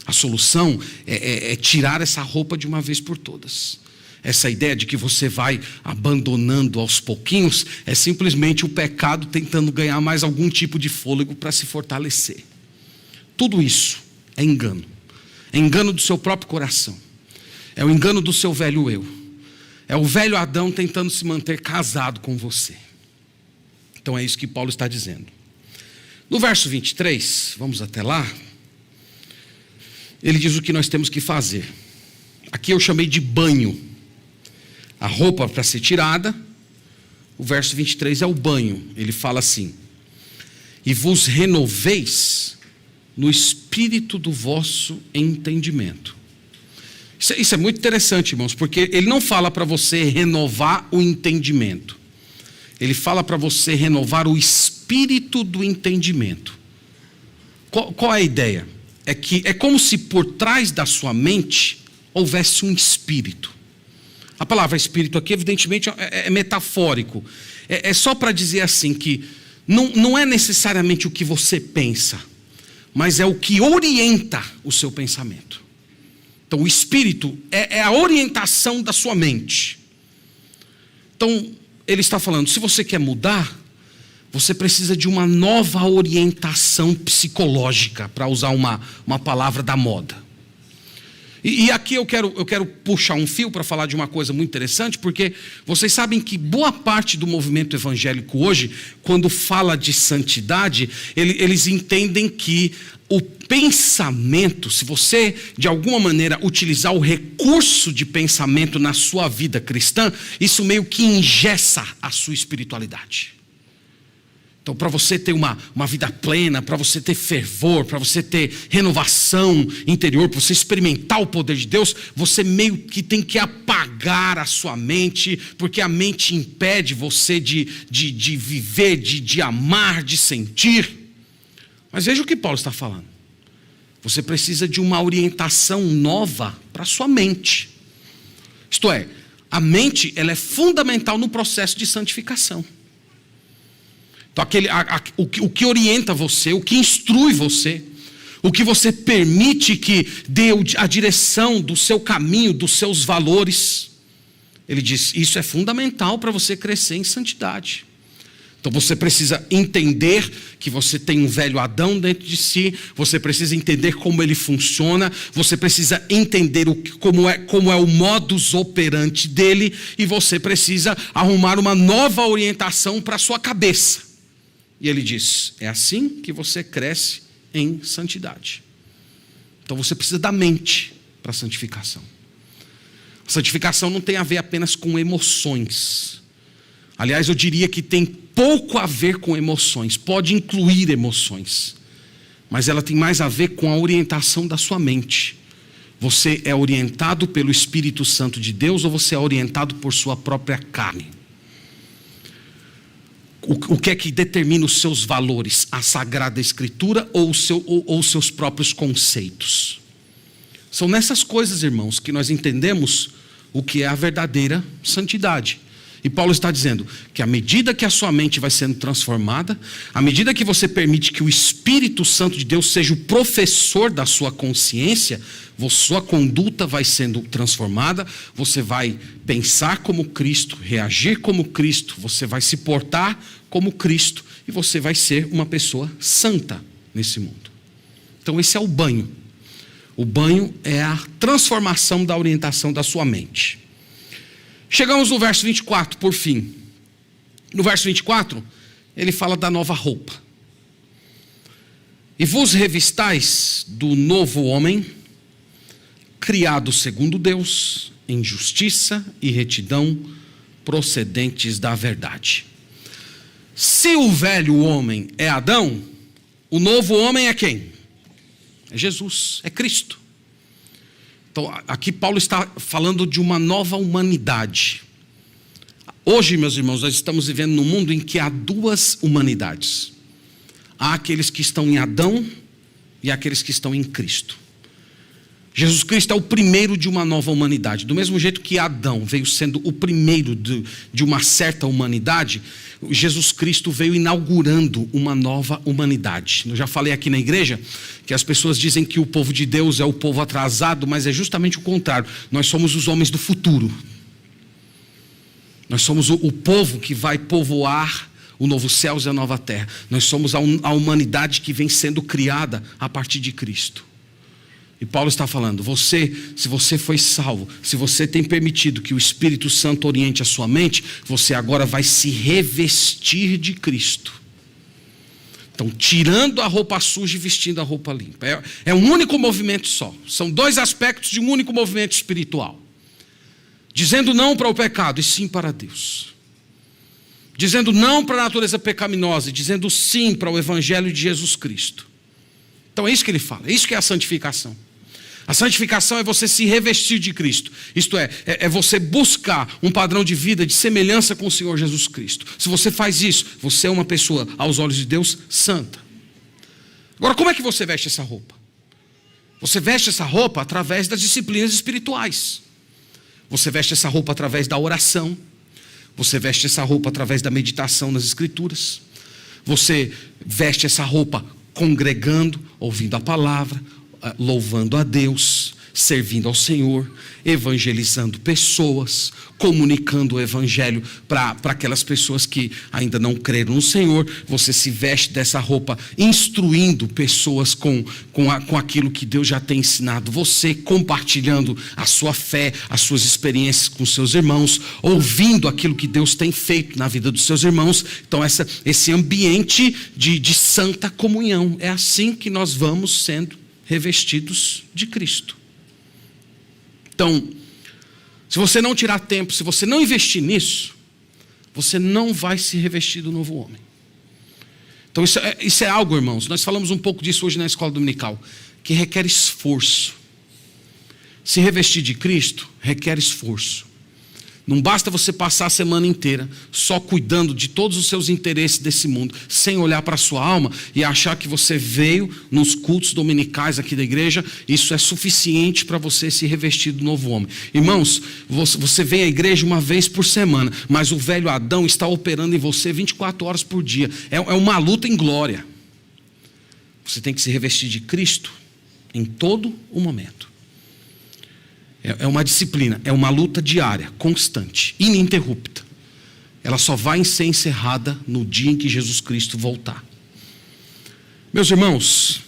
A solução é tirar essa roupa de uma vez por todas. Essa ideia de que você vai abandonando aos pouquinhos é simplesmente o pecado tentando ganhar mais algum tipo de fôlego para se fortalecer. Tudo isso é engano. É engano do seu próprio coração. É o engano do seu velho eu. É o velho Adão tentando se manter casado com você. Então é isso que Paulo está dizendo. No verso 23, vamos até lá. Ele diz o que nós temos que fazer. Aqui eu chamei de banho. A roupa para ser tirada. O verso 23 é o banho. Ele fala assim: e vos renoveis no espírito do vosso entendimento. Isso é muito interessante, irmãos, porque ele não fala para você renovar o entendimento. Ele fala para você renovar o espírito do entendimento. Qual é a ideia? É como se por trás da sua mente houvesse um espírito. A palavra espírito aqui, evidentemente, é metafórico. É só para dizer assim que não é necessariamente o que você pensa, mas é o que orienta o seu pensamento. Então o espírito é a orientação da sua mente. Então ele está falando, se você quer mudar, você precisa de uma nova orientação psicológica, para usar uma palavra da moda. E aqui eu quero puxar um fio para falar de uma coisa muito interessante, porque vocês sabem que boa parte do movimento evangélico hoje, quando fala de santidade, eles entendem que o pensamento, se você de alguma maneira utilizar o recurso de pensamento na sua vida cristã, isso meio que engessa a sua espiritualidade. Então, para você ter uma vida plena, para você ter fervor, para você ter renovação interior, para você experimentar o poder de Deus, você meio que tem que apagar a sua mente, porque a mente impede você de viver, de amar, de sentir. Mas veja o que Paulo está falando. Você precisa de uma orientação nova para a sua mente. Isto é, a mente ela é fundamental no processo de santificação. Então, o que orienta você, o que instrui você, o que você permite que dê a direção do seu caminho, dos seus valores, ele diz, isso é fundamental para você crescer em santidade. Então você precisa entender que você tem um velho Adão dentro de si, você precisa entender como ele funciona, você precisa entender como é o modus operandi dele, e você precisa arrumar uma nova orientação para a sua cabeça. E ele diz, é assim que você cresce em santidade. Então você precisa da mente para a santificação. A santificação não tem a ver apenas com emoções. Aliás, eu diria que tem pouco a ver com emoções, pode incluir emoções, mas ela tem mais a ver com a orientação da sua mente. Você é orientado pelo Espírito Santo de Deus ou você é orientado por sua própria carne? O que é que determina os seus valores? A Sagrada Escritura ou os seus próprios conceitos? São nessas coisas, irmãos, que nós entendemos o que é a verdadeira santidade. E Paulo está dizendo que à medida que a sua mente vai sendo transformada, à medida que você permite que o Espírito Santo de Deus seja o professor da sua consciência, sua conduta vai sendo transformada, você vai pensar como Cristo, reagir como Cristo, você vai se portar como Cristo e você vai ser uma pessoa santa nesse mundo. Então esse é o banho. O banho é a transformação da orientação da sua mente. Chegamos no verso 24, por fim. No verso 24, ele fala da nova roupa. E vos revistais do novo homem, criado segundo Deus, em justiça e retidão, procedentes da verdade. Se o velho homem é Adão, o novo homem é quem? É Jesus, é Cristo. Então, aqui Paulo está falando de uma nova humanidade. Hoje, meus irmãos, nós estamos vivendo num mundo em que há duas humanidades. Há aqueles que estão em Adão e aqueles que estão em Cristo. Jesus Cristo é o primeiro de uma nova humanidade. Do mesmo jeito que Adão veio sendo o primeiro de uma certa humanidade, Jesus Cristo veio inaugurando uma nova humanidade. Eu já falei aqui na igreja que as pessoas dizem que o povo de Deus é o povo atrasado, mas é justamente o contrário. Nós somos os homens do futuro. Nós somos o povo que vai povoar o novo céu e a nova terra. Nós somos a humanidade que vem sendo criada a partir de Cristo. E Paulo está falando, se você foi salvo, se você tem permitido que o Espírito Santo oriente a sua mente, você agora vai se revestir de Cristo. Então, tirando a roupa suja e vestindo a roupa limpa. É um único movimento só. São dois aspectos de um único movimento espiritual. Dizendo não para o pecado e sim para Deus. Dizendo não para a natureza pecaminosa e dizendo sim para o Evangelho de Jesus Cristo. Então é isso que ele fala, é isso que é a santificação. A santificação é você se revestir de Cristo. Isto é você buscar um padrão de vida de semelhança com o Senhor Jesus Cristo. Se você faz isso, você é uma pessoa, aos olhos de Deus, santa. Agora, como é que você veste essa roupa? Você veste essa roupa através das disciplinas espirituais. Você veste essa roupa através da oração. Você veste essa roupa através da meditação nas Escrituras. Você veste essa roupa congregando, ouvindo a palavra, louvando a Deus, servindo ao Senhor, evangelizando pessoas, comunicando o Evangelho para aquelas pessoas que ainda não creram no Senhor. Você se veste dessa roupa, instruindo pessoas com aquilo que Deus já tem ensinado. Você compartilhando a sua fé, as suas experiências com seus irmãos, ouvindo aquilo que Deus tem feito na vida dos seus irmãos. Então esse ambiente de santa comunhão, é assim que nós vamos sendo revestidos de Cristo. Então, se você não tirar tempo, se você não investir nisso, você não vai se revestir do novo homem. Então isso é algo, irmãos, nós falamos um pouco disso hoje na escola dominical, que requer esforço. Se revestir de Cristo requer esforço. Não basta você passar a semana inteira só cuidando de todos os seus interesses desse mundo, sem olhar para a sua alma e achar que você veio nos cultos dominicais aqui da igreja, isso é suficiente para você se revestir do novo homem. Irmãos, você vem à igreja uma vez por semana, mas o velho Adão está operando em você 24 horas por dia. É uma luta em glória. Você tem que se revestir de Cristo em todo o momento. É uma disciplina, é uma luta diária, constante, ininterrupta. Ela só vai ser encerrada no dia em que Jesus Cristo voltar. Meus irmãos,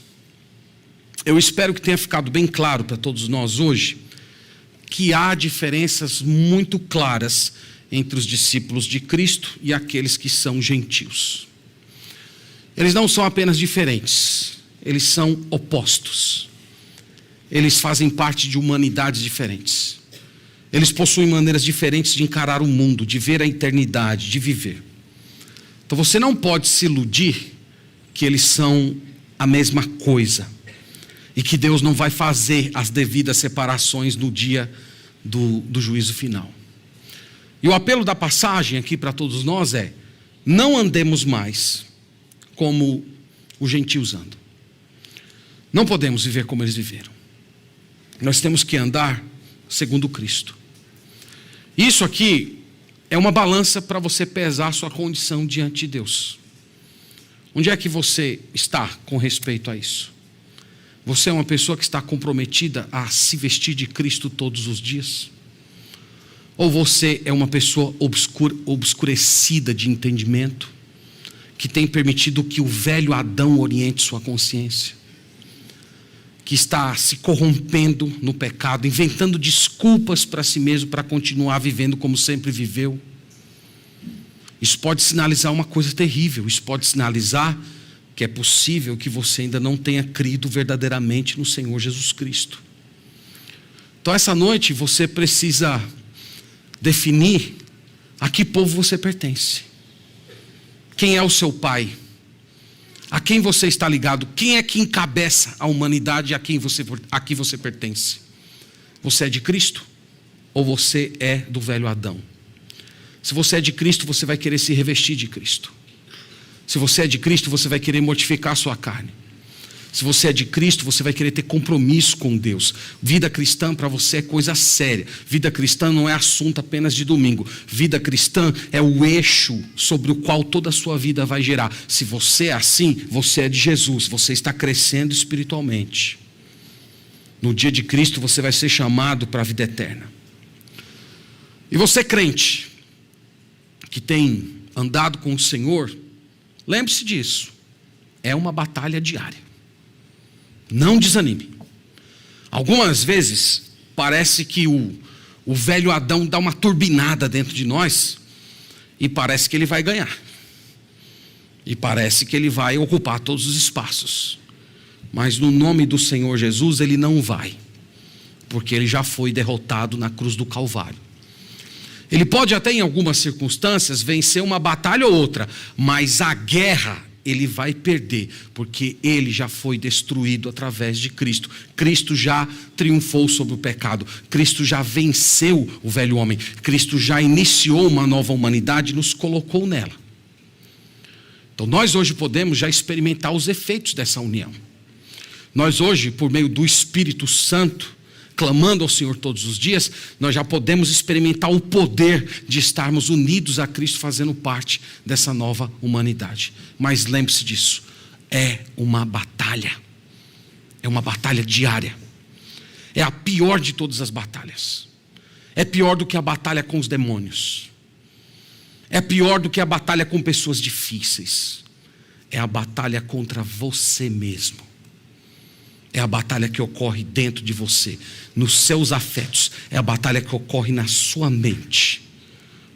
eu espero que tenha ficado bem claro para todos nós hoje que há diferenças muito claras entre os discípulos de Cristo e aqueles que são gentios. Eles não são apenas diferentes, eles são opostos. Eles fazem parte de humanidades diferentes. Eles possuem maneiras diferentes de encarar o mundo, de ver a eternidade, de viver. Então você não pode se iludir que eles são a mesma coisa e que Deus não vai fazer as devidas separações no dia do juízo final. E o apelo da passagem aqui para todos nós é: não andemos mais como os gentios andam. Não podemos viver como eles viveram. Nós temos que andar segundo Cristo. Isso aqui é uma balança para você pesar a sua condição diante de Deus. Onde é que você está com respeito a isso? Você é uma pessoa que está comprometida a se vestir de Cristo todos os dias? Ou você é uma pessoa obscurecida de entendimento, que tem permitido que o velho Adão oriente sua consciência? Que está se corrompendo no pecado, inventando desculpas para si mesmo para continuar vivendo como sempre viveu. Isso pode sinalizar uma coisa terrível. Isso pode sinalizar que é possível que você ainda não tenha crido verdadeiramente no Senhor Jesus Cristo. Então essa noite você precisa definir a que povo você pertence. Quem é o seu pai? A quem você está ligado? Quem é que encabeça a humanidade a quem você pertence? Você é de Cristo? Ou você é do velho Adão? Se você é de Cristo, você vai querer se revestir de Cristo. Se você é de Cristo, você vai querer mortificar a sua carne. Se você é de Cristo, você vai querer ter compromisso com Deus. Vida cristã para você é coisa séria. Vida cristã não é assunto apenas de domingo. Vida cristã é o eixo sobre o qual toda a sua vida vai girar. Se você é assim, você é de Jesus. Você está crescendo espiritualmente. No dia de Cristo você vai ser chamado para a vida eterna. E você crente, que tem andado com o Senhor, lembre-se disso. É uma batalha diária. Não desanime. Algumas vezes parece que o velho Adão dá uma turbinada dentro de nós e parece que ele vai ganhar. E parece que ele vai ocupar todos os espaços. Mas no nome do Senhor Jesus ele não vai, porque ele já foi derrotado na cruz do Calvário. Ele pode até em algumas circunstâncias vencer uma batalha ou outra, mas a guerra ele vai perder, porque ele já foi destruído através de Cristo. Cristo já triunfou sobre o pecado. Cristo já venceu o velho homem. Cristo já iniciou uma nova humanidade e nos colocou nela. Então nós hoje podemos já experimentar os efeitos dessa união. Nós hoje, por meio do Espírito Santo, clamando ao Senhor todos os dias, nós já podemos experimentar o poder de estarmos unidos a Cristo, fazendo parte dessa nova humanidade. Mas lembre-se disso, é uma batalha diária, é a pior de todas as batalhas, é pior do que a batalha com os demônios, é pior do que a batalha com pessoas difíceis, é a batalha contra você mesmo. É a batalha que ocorre dentro de você, nos seus afetos. É a batalha que ocorre na sua mente.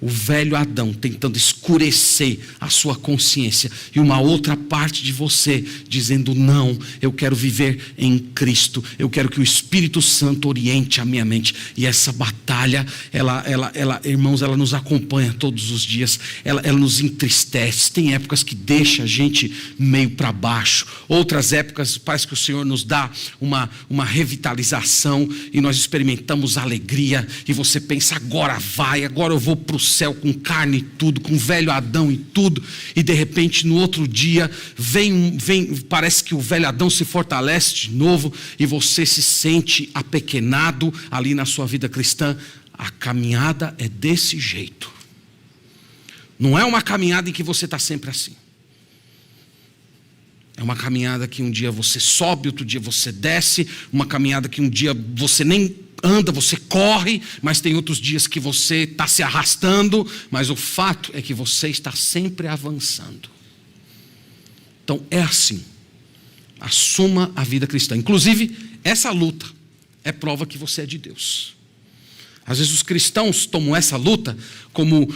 o velho Adão tentando escurecer a sua consciência, e uma outra parte de você dizendo: não, eu quero viver em Cristo, eu quero que o Espírito Santo oriente a minha mente. E essa batalha, irmãos, ela nos acompanha todos os dias, ela nos entristece. Tem épocas que deixa a gente meio para baixo, outras épocas parece que o Senhor nos dá uma revitalização e nós experimentamos alegria, e você pensa: agora eu vou para o céu com carne e tudo, com velho Adão e tudo, e de repente no outro dia parece que o velho Adão se fortalece de novo e você se sente apequenado ali na sua vida cristã. A caminhada é desse jeito, não é uma caminhada em que você está sempre assim. É uma caminhada que um dia você sobe, outro dia você desce, uma caminhada que um dia você nem anda, você corre, mas tem outros dias que você está se arrastando, mas o fato é que você está sempre avançando. Então é assim, assuma a vida cristã. Inclusive, essa luta é prova que você é de Deus. Às vezes os cristãos tomam essa luta como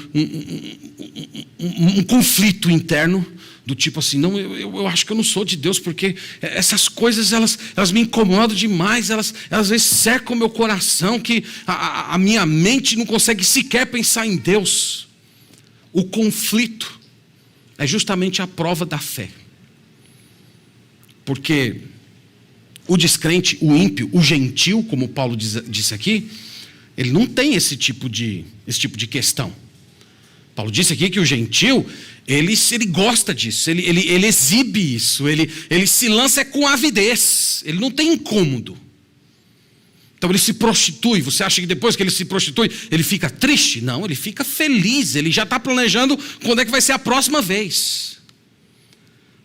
um conflito interno, do tipo assim: não, eu acho que eu não sou de Deus, porque essas coisas elas me incomodam demais, elas às vezes cercam o meu coração, que a minha mente não consegue sequer pensar em Deus. O conflito é justamente a prova da fé, porque o descrente, o ímpio, o gentil, como Paulo disse aqui, ele não tem esse tipo de questão. Paulo disse aqui que o gentil, ele gosta disso, ele exibe isso, ele se lança com avidez, ele não tem incômodo. Então ele se prostitui. Você acha que depois que ele se prostitui, ele fica triste? Não, ele fica feliz, ele já está planejando quando é que vai ser a próxima vez.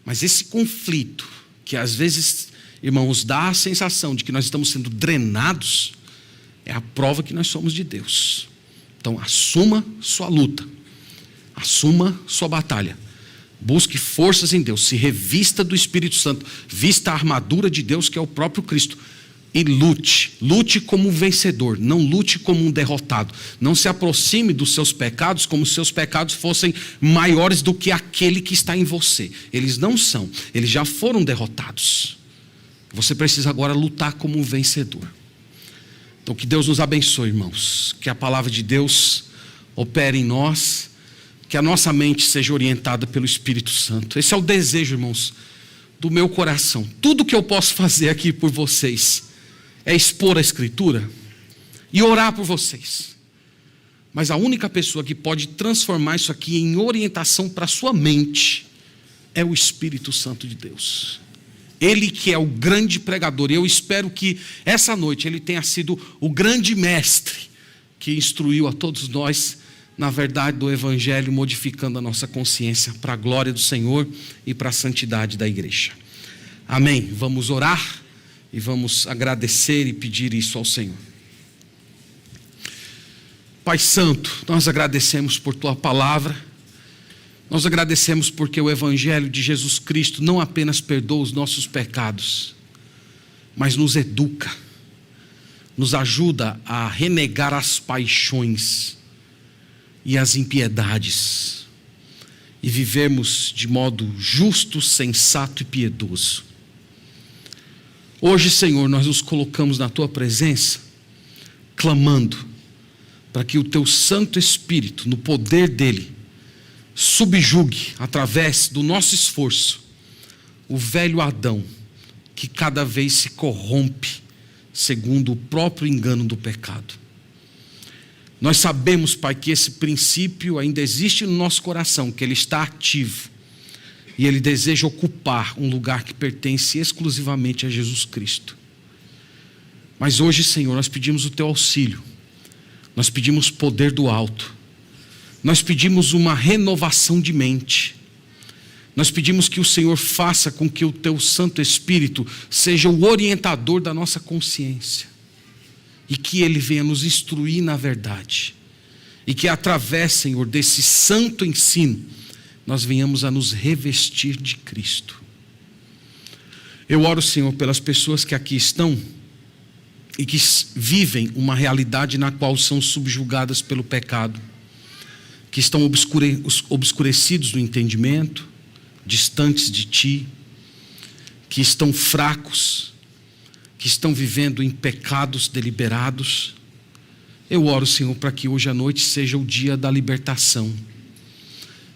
Mas esse conflito, que às vezes, irmãos, dá a sensação de que nós estamos sendo drenados, é a prova que nós somos de Deus. Então assuma sua luta, assuma sua batalha, busque forças em Deus, se revista do Espírito Santo, vista a armadura de Deus, que é o próprio Cristo, e lute como um vencedor, não lute como um derrotado. Não se aproxime dos seus pecados como se seus pecados fossem maiores do que aquele que está em você. Eles não são, eles já foram derrotados. Você precisa agora lutar como um vencedor. Então que Deus nos abençoe, irmãos, que a palavra de Deus opere em nós, que a nossa mente seja orientada pelo Espírito Santo. Esse é o desejo, irmãos, do meu coração. Tudo que eu posso fazer aqui por vocês é expor a Escritura e orar por vocês. Mas a única pessoa que pode transformar isso aqui em orientação para a sua mente é o Espírito Santo de Deus. Ele que é o grande pregador. E eu espero que essa noite ele tenha sido o grande mestre que instruiu a todos nós na verdade do Evangelho, modificando a nossa consciência para a glória do Senhor e para a santidade da igreja. Amém. Vamos orar e vamos agradecer e pedir isso ao Senhor. Pai Santo, nós agradecemos por Tua palavra. Nós agradecemos porque o Evangelho de Jesus Cristo não apenas perdoa os nossos pecados, mas nos educa, nos ajuda a renegar as paixões e as impiedades e vivermos de modo justo, sensato e piedoso. Hoje, Senhor, nós nos colocamos na Tua presença, clamando para que o Teu Santo Espírito, no poder dEle, subjugue, através do nosso esforço, o velho Adão, que cada vez se corrompe, segundo o próprio engano do pecado. Nós sabemos, Pai, que esse princípio ainda existe no nosso coração, que ele está ativo, e ele deseja ocupar um lugar que pertence exclusivamente a Jesus Cristo. Mas hoje, Senhor, nós pedimos o Teu auxílio, nós pedimos poder do alto, nós pedimos uma renovação de mente, nós pedimos que o Senhor faça com que o Teu Santo Espírito seja o orientador da nossa consciência, e que Ele venha nos instruir na verdade, e que através, Senhor, desse santo ensino, nós venhamos a nos revestir de Cristo. Eu oro, Senhor, pelas pessoas que aqui estão e que vivem uma realidade na qual são subjugadas pelo pecado. que estão obscurecidos no entendimento, distantes de Ti, que estão fracos, que estão vivendo em pecados deliberados. Eu oro, Senhor, para que hoje à noite seja o dia da libertação.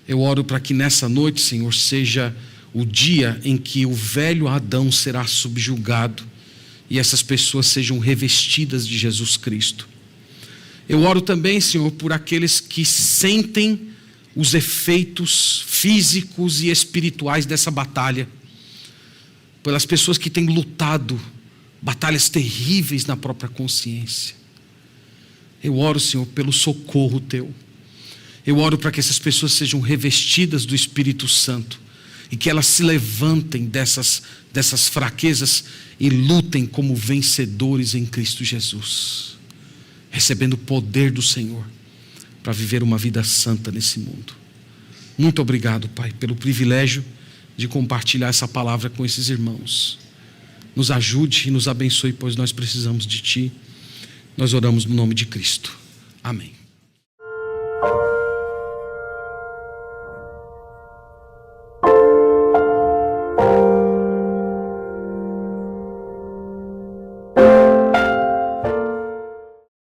Eu oro para que nessa noite, Senhor, seja o dia em que o velho Adão será subjugado e essas pessoas sejam revestidas de Jesus Cristo. Eu oro também, Senhor, por aqueles que sentem os efeitos físicos e espirituais dessa batalha, pelas pessoas que têm lutado batalhas terríveis na própria consciência. Eu oro, Senhor, pelo socorro Teu. Eu oro para que essas pessoas sejam revestidas do Espírito Santo e que elas se levantem dessas fraquezas e lutem como vencedores em Cristo Jesus, recebendo o poder do Senhor para viver uma vida santa nesse mundo. Muito obrigado, Pai, pelo privilégio de compartilhar essa palavra com esses irmãos. Nos ajude e nos abençoe, pois nós precisamos de Ti. Nós oramos no nome de Cristo. Amém.